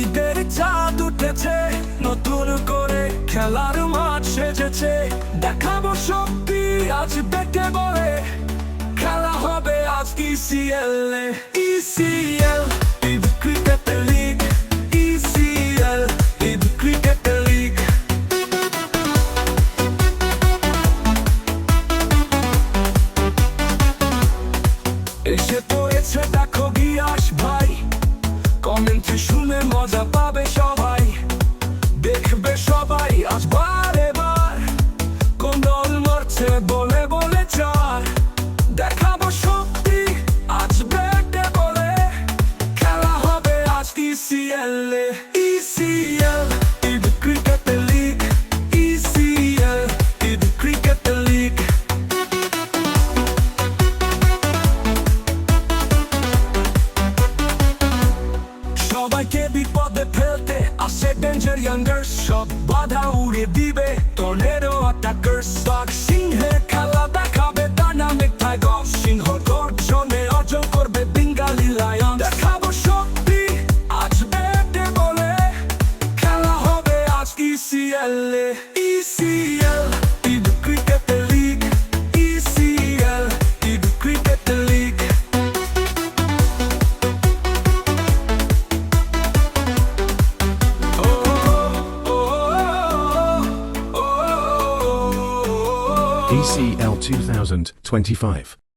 ঈদের চাঁদ উঠেছে, নতুন করে খেলার মাঠ সেজেছে। দেখাবো শক্তি আজ ব্যাটে বলে, খেলা হবে আজ ইসিএল এ। ECL Eid cricket league, ECL Eid cricket league. এসে পড়েছে দেখো গিয়াস ভাই, কমেন্টে শুনে মজা পাবে সবাই। দেখবে সবাই আজ বারে বার, কোন দল মরছে বলে বলে চার। দেখাবো শক্তি আজ ব্যাটে বলে, খেলা হবে আজ ইসিএল এ। ECL Eid cricket league, ECL Eid cricket league. সবাইকে বিপদে ফেলতে আসে ডেঞ্জার ইয়াঙ্গার্স, সব বাধা উড়িয়ে দিবে টর্নেডো অ্যাটাকার্স। বাঘ সিংহের খেলা দেখাবে ডায়নামিক টাইগার, সিংহ গর্জনে অর্জন করবে বেঙ্গালি লায়ন। দেখাবো শক্তি আজ ব্যাটে বলে, খেলা হবে আজ ইসিএল এ। ECL Eid cricket league, ECL Eid cricket league. ECL 2025.